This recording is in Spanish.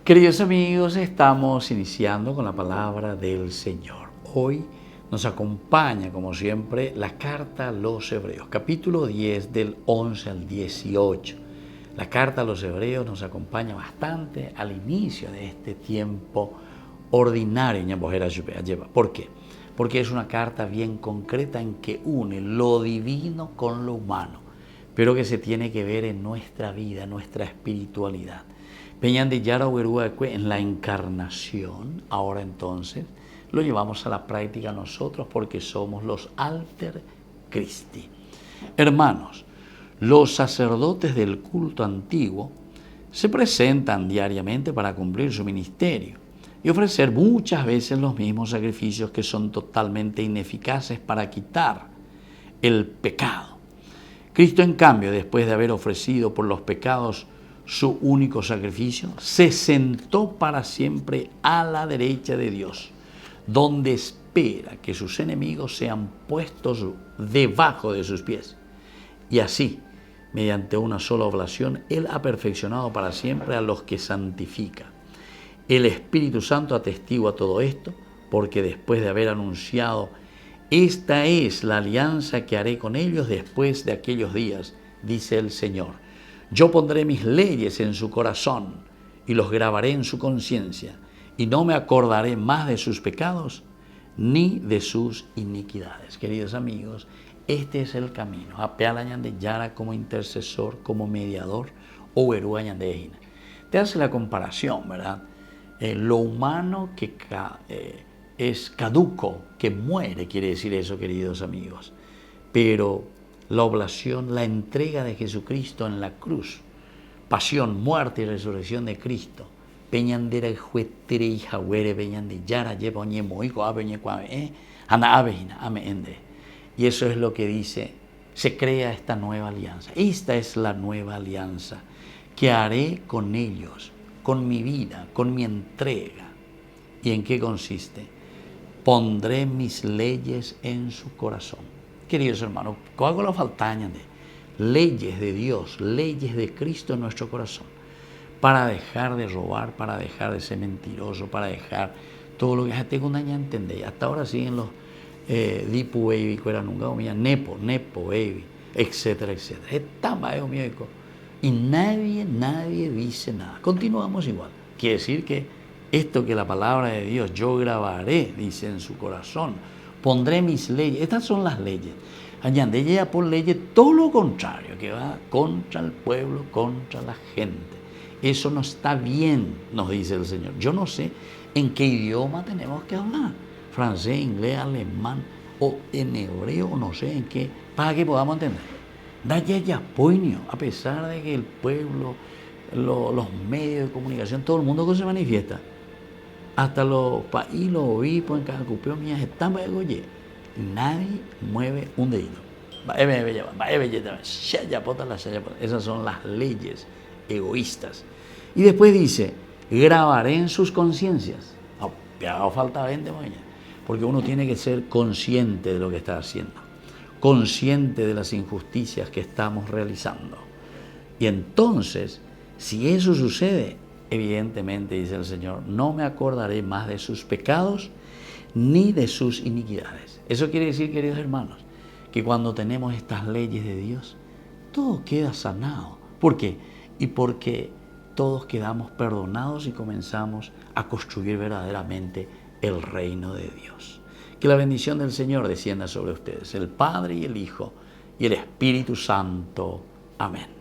Queridos amigos, estamos iniciando con la palabra del Señor. Hoy nos acompaña, como siempre, la carta a los Hebreos, capítulo 10 del 11 al 18. La carta a los Hebreos nos acompaña bastante al inicio de este tiempo ordinario. ¿Por qué? Porque es una carta bien concreta en que une lo divino con lo humano, pero que se tiene que ver en nuestra vida, en nuestra espiritualidad. Peñan de Yara en la encarnación, ahora entonces, lo llevamos a la práctica nosotros porque somos los alter Christi. Hermanos, los sacerdotes del culto antiguo se presentan diariamente para cumplir su ministerio y ofrecer muchas veces los mismos sacrificios que son totalmente ineficaces para quitar el pecado. Cristo, en cambio, después de haber ofrecido por los pecados su único sacrificio, se sentó para siempre a la derecha de Dios, donde espera que sus enemigos sean puestos debajo de sus pies. Y así, mediante una sola oblación, Él ha perfeccionado para siempre a los que santifica. El Espíritu Santo atestigua todo esto, porque después de haber anunciado: esta es la alianza que haré con ellos después de aquellos días, dice el Señor. Yo pondré mis leyes en su corazón y los grabaré en su conciencia, y no me acordaré más de sus pecados ni de sus iniquidades. Queridos amigos, este es el camino. Apealañan de Yara como intercesor, como mediador, o Eruañan de Ejina. Te hace la comparación, ¿verdad? Lo humano que es caduco, que muere, quiere decir eso, queridos amigos. Pero la oblación, la entrega de Jesucristo en la cruz, pasión, muerte y resurrección de Cristo, peñandera juetere y jagüere peñande yara lleva oñemoico abeñecuame ana abejina ameende. Y eso es lo que dice: se crea esta nueva alianza. Esta es la nueva alianza que haré con ellos, con mi vida, con mi entrega. ¿Y en qué consiste? Pondré mis leyes en su corazón. Queridos hermanos, ¿cuál la faltaña de leyes de Dios, leyes de Cristo en nuestro corazón? Para dejar de robar, para dejar de ser mentiroso, para dejar todo lo que ya tengo una entender. Hasta ahora siguen los dipu baby, cuera nunca, nepo baby, etcétera, etcétera. Está mal, y nadie dice nada. Continuamos igual. Quiere decir que esto que la palabra de Dios, yo grabaré, dice en su corazón, pondré mis leyes. Estas son las leyes. Añade ella por leyes todo lo contrario, que va contra el pueblo, contra la gente. Eso no está bien, nos dice el Señor. Yo no sé en qué idioma tenemos que hablar. Francés, inglés, alemán, o en hebreo, no sé en qué, para que podamos entender. Da ya puño, a pesar de que el pueblo, los medios de comunicación, todo el mundo que se manifiesta, hasta los países, los obispos en cada cupio mías están para goye. Nadie mueve un dedito. Esas son las leyes egoístas. Y después dice: grabaré en sus conciencias. Falta 20 mañana. Porque uno tiene que ser consciente de lo que está haciendo, consciente de las injusticias que estamos realizando. Y entonces, si eso sucede, evidentemente, dice el Señor, no me acordaré más de sus pecados ni de sus iniquidades. Eso quiere decir, queridos hermanos, que cuando tenemos estas leyes de Dios, todo queda sanado. ¿Por qué? Y porque todos quedamos perdonados y comenzamos a construir verdaderamente el reino de Dios. Que la bendición del Señor descienda sobre ustedes, el Padre y el Hijo y el Espíritu Santo. Amén.